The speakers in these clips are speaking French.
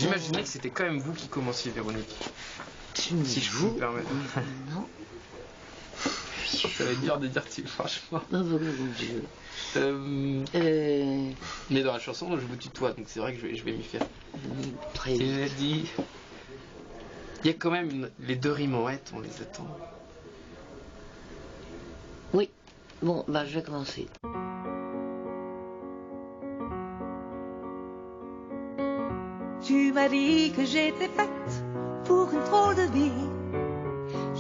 J'imaginais que c'était quand même vous qui commenciez, Véronique. Si je vous permets. Non. Ça va être dur de dire que franchement. Oh mon Dieu. Mais dans la chanson, je vous tutoie, donc c'est vrai que je vais m'y faire. Très bien. Il a dit. Il y a quand même les deux rimeauettes, on les attend. Oui. Bon, bah je vais commencer. Tu m'as dit que j'étais faite pour une drôle de vie.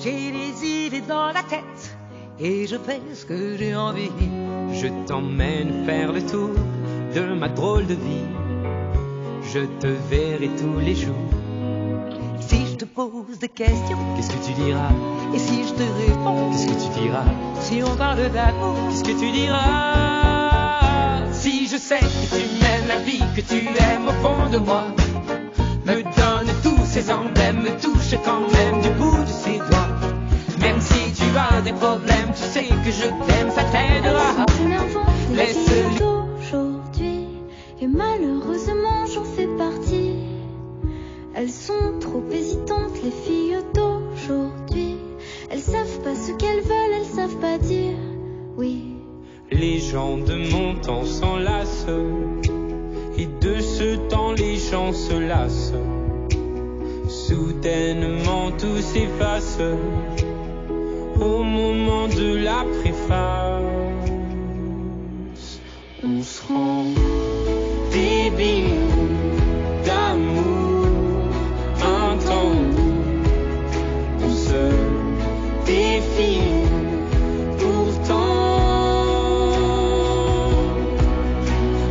J'ai des idées dans la tête et je fais ce que j'ai envie. Je t'emmène faire le tour de ma drôle de vie. Je te verrai tous les jours. Et si je te pose des questions, Qu'est-ce que tu diras? et si je te réponds, Qu'est-ce que tu diras? si on parle d'amour, Qu'est-ce que tu diras? Si je sais que tu mènes la vie que tu aimes au fond de moi, me donne tous ces emblèmes, me touche quand même du bout de ses doigts. Même si tu as des problèmes, tu sais que je t'aime, ça t'aidera. Une enfant, les Laisse-les. filles d'aujourd'hui, et malheureusement j'en fais partie. Elles sont trop hésitantes, les filles d'aujourd'hui. Elles savent pas ce qu'elles veulent, elles savent pas dire oui. Les gens de mon temps s'enlacent, et de ce temps les gens se lassent. Soudainement tout s'efface au moment de la préface. On se rend débile d'amour un temps où on se défie. Pourtant,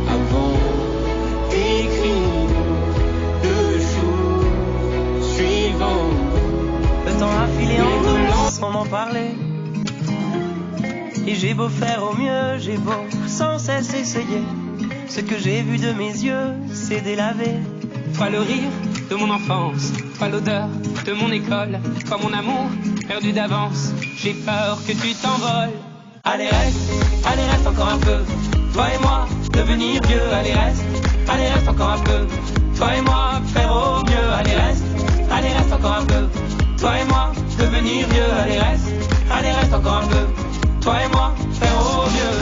avant d'écrire le jour suivant, Le temps a filé en douce sans m'en parler. Et j'ai beau faire au mieux, j'ai beau sans cesse essayer. Ce que j'ai vu de mes yeux, c'est délavé. toi le rire de mon enfance, toi l'odeur de mon école, toi mon amour perdu d'avance. J'ai peur que tu t'envoles. Allez reste encore un peu. Toi et moi, devenir vieux. Allez reste encore un peu. Toi et moi, faire au mieux. Allez reste encore un peu. Toi et moi, devenir vieux. Allez reste encore un peu. Toi et moi, faire au mieux.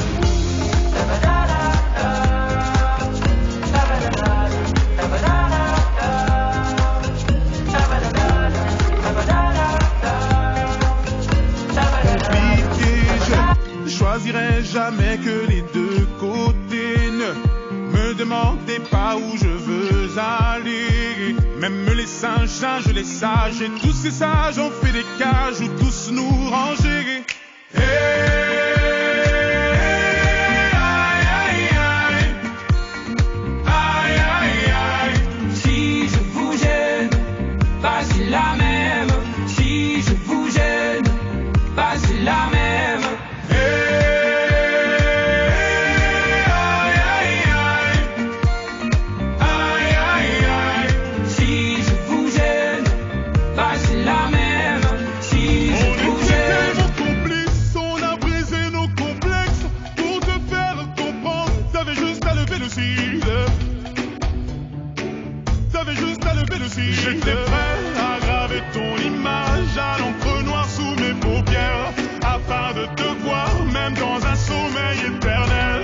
Je choisirai jamais que les deux côtés. Ne me demandez pas où je veux aller. Même les singes, les sages, et tous ces sages ont fait des cages où tous nous ranger. Si je vous gêne, pas c'est la même. Si je vous gêne, pas c'est la même. Si je vous gêne, pas c'est la même. Si je vous gêne. Nos complices, on a brisé nos complexes pour te faire comprendre. T'avais juste à lever le cil. T'avais juste à lever le cil. J'étais prêt à graver ton image à l'encre noire sous mes paupières, afin de te voir même dans un sommeil éternel.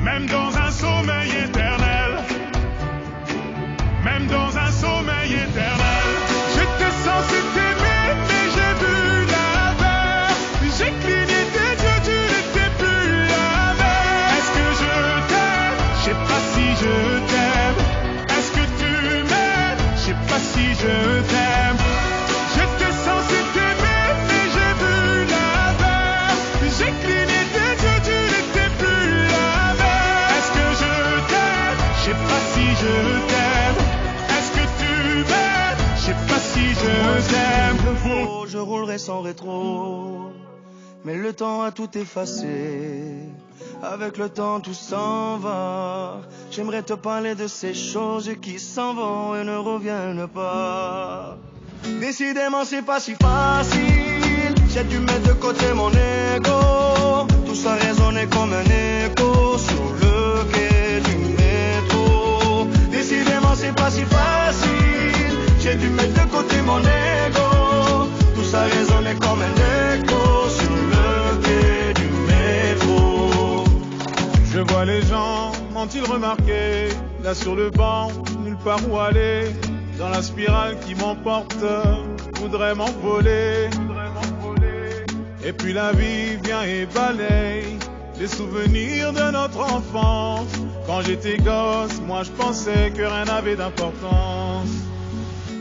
Même dans un sommeil éternel. Même dans un sommeil éternel. J'étais censé t'aimer, mais j'ai vu l'inverse. J'ai cligné tes yeux, tu n'étais plus la même. Est-ce que je t'aime? Je sais pas si je t'aime. Est-ce que tu m'aimes? Je sais pas si je t'aime. J'étais censé t'aimer, mais j'ai vu l'inverse. J'ai cligné tes yeux, tu n'étais plus la même. Est-ce que je t'aime? Je sais pas si je t'aime. Est-ce que tu m'aimes? Je sais pas si je t'aime. Je roulerai sans rétro, mais le temps a tout effacé. Avec le temps tout s'en va. J'aimerais te parler de ces choses qui s'en vont et ne reviennent pas. Décidément c'est pas si facile. J'ai dû mettre de côté mon ego. Tout ça résonnait comme un écho sur le quai du métro. Décidément ont-ils remarqué? Là sur le banc, nulle part où aller, dans la spirale qui m'emporte, voudrait m'envoler. Et puis la vie vient et balaye les souvenirs de notre enfance. Quand j'étais gosse, moi je pensais que rien n'avait d'importance.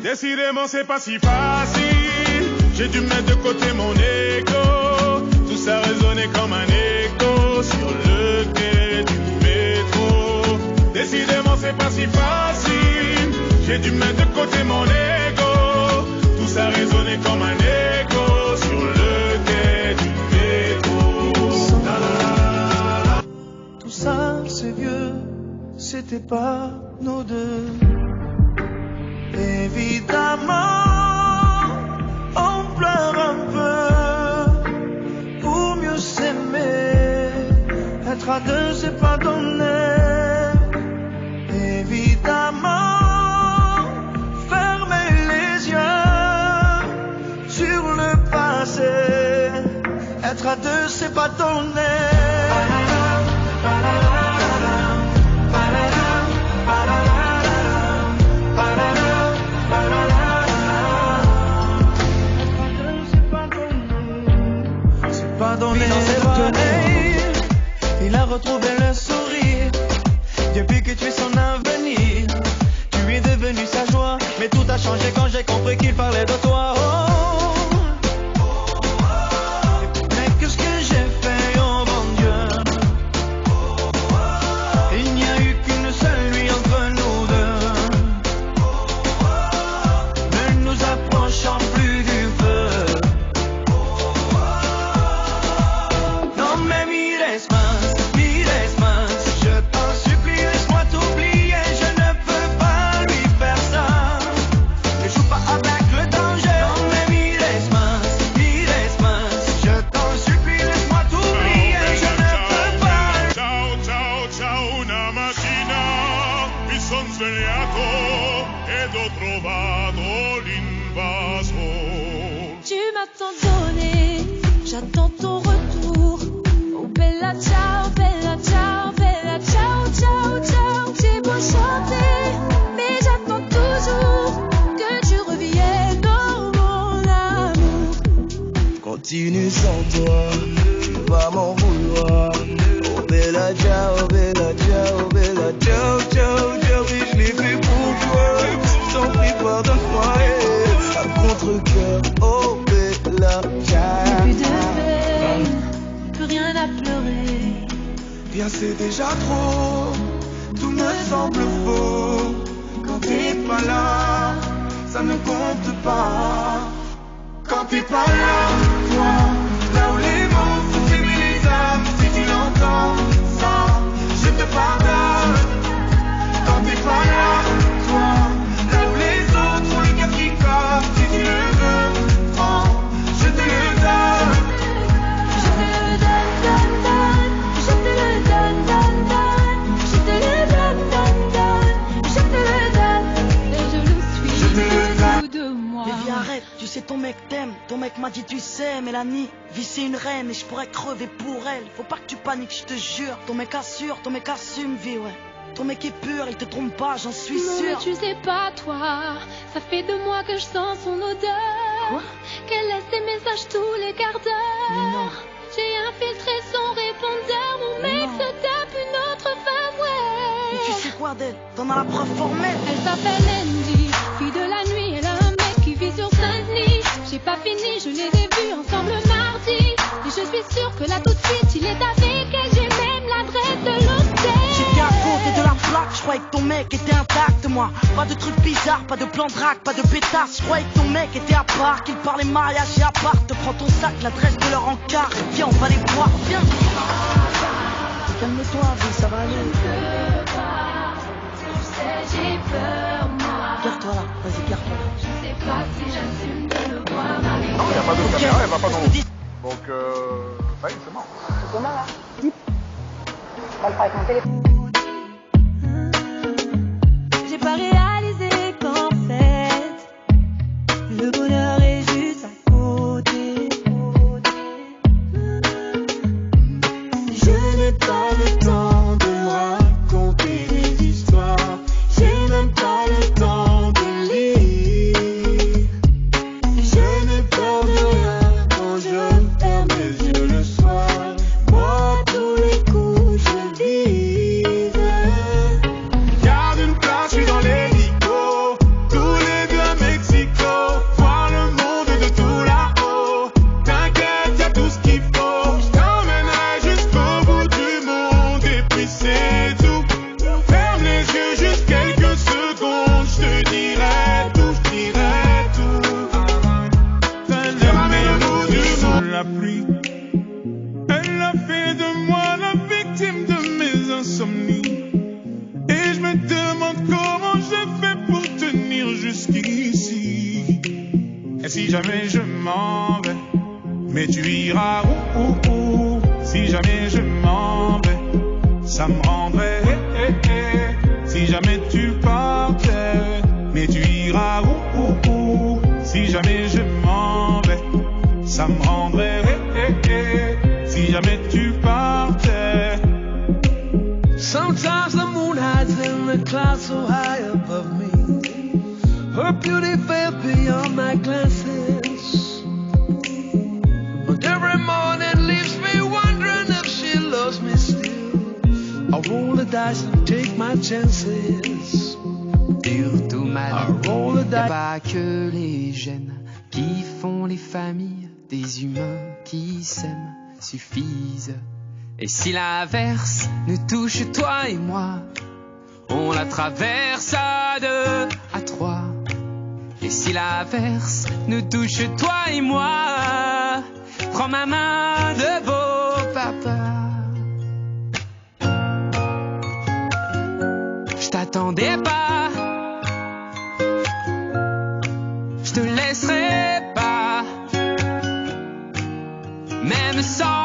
Décidément c'est pas si facile, j'ai dû mettre de côté mon ego. Tout ça résonnait comme un écho sur le quai du métro. Décidément c'est pas si facile, j'ai dû mettre de côté mon ego. Tout ça résonnait comme un écho sur le quai du métro. Tout ça c'est vieux, c'était pas nos deux. Évidemment, on pleure un peu pour mieux s'aimer. Être à deux, c'est pas donné. Évidemment, fermer les yeux sur le passé. Être à deux, c'est pas donné. Il a retrouvé le sourire depuis que tu es son avenir. Tu es devenu sa joie, mais tout a changé quand j'ai compris qu'il parlait de toi. Mais qu'est-ce que j'ai fait, oh mon Dieu? Il n'y a eu qu'une seule nuit entre nous deux. Ne nous approchons plus du feu. Non mais mires más, je t'en supplie, laisse-moi t'oublier, je ne peux pas lui faire ça. Ne joue pas avec le danger. Non mais mires más, je t'en supplie, laisse-moi t'oublier, je ne peux pas. Ciao, ciao, ciao, una mattina mi son svegliato ed ho trovato l'invaso. Tu m'as tant donné, j'attends ton retour. Oh bella ciao, bella ciao, bella ciao, ciao, ciao. J'ai beau chanter, mais j'attends toujours que tu reviennes, oh mon amour. Continue sans toi, tu vas m'en vouloir. Oh bella ciao, bella ciao, bella ciao, ciao, ciao. Oui, je l'ai fait pour toi, sans prie pardonne-moi. À contre-cœur, oh bella ciao. Plus de peine, plus rien à pleurer. Bien c'est déjà trop, tout me semble faux. Quand t'es pas là, ça ne compte pas. Quand t'es pas là, toi, là où les mots font aimer les âmes. Si tu l'entends, ça, je te pardonne. Quand t'es pas là, toi, là où les autres ont le cœur qui colle. Si tu le veux, prends, je te le donne. Je te le donne, donne, donne. Je te le donne, donne, donne. Je te le donne, donne, donne. Je te le donne, et je le suis. Je te le donne. Tout de moi. Mais viens arrête, tu sais ton mec t'aime. Ton mec m'a dit tu sais Mélanie, vie c'est une reine et je pourrais crever pour elle. Faut pas que tu paniques, je te jure. Ton mec assure, ton mec assume vie ouais. Ton mec est pur, il te trompe pas, j'en suis Non mais sûr. tu sais pas toi, ça fait 2 mois que je sens son odeur. Quoi? Qu'elle laisse des messages tous les quarts d'heure. Mais non. J'ai infiltré son répondeur, mon Mais mec non. se tape une autre femme, ouais. Mais tu sais quoi d'elle? T'en as la preuve formelle. Elle s'appelle Andy, fille de la nuit, elle a un mec qui vit sur Saint-Denis. J'ai pas fini, je les ai vus ensemble mardi. Et je suis sûre que là tout de suite il est avec elle, j'ai même l'adresse de l'hôtel. J'étais à côté de la plaque, je croyais que ton mec était intact moi. Pas de trucs bizarres, pas de plan de drague, pas de pétasse. Je croyais que ton mec était à part, qu'il parlait mariage et à part. Te prends ton sac, l'adresse de leur encart. Viens, on va les voir, viens. Calme-toi, vie, ça va aller. Tu sais, j'ai peur, moi. Garde-toi là, vas-y, garde-toi là. Je sais pas si j'assume de le voir avec Non, il n'y a pas de caméra, elle va pas dans Je te dis. Donc, ouais, c'est mort. Comment là On va le faire avec mon téléphone. J'ai pas réalisé qu'en fait le bonheur est juste à côté. Je n'ai pas le temps de raconter si jamais je m'en vais. Mais tu iras où, si jamais je m'en vais. Ça me rendrait si jamais tu partais. Mais tu iras où, si jamais je m'en vais. Ça me rendrait si jamais tu partais. Sometimes the moon hides in the clouds so high above me. Her beauty fell beyond my glances. But every morning leaves me wondering if she loves me still. I roll the dice and take my chances. Surtout madame, y'a pas que les gènes qui font les familles. Des humains qui s'aiment suffisent. Et si l'averse nous touche toi et moi, on la traverse à deux, à trois. Et si l'averse nous touche toi et moi, prends ma main de beau papa. Je t'attendais pas, je te laisserai pas, même sans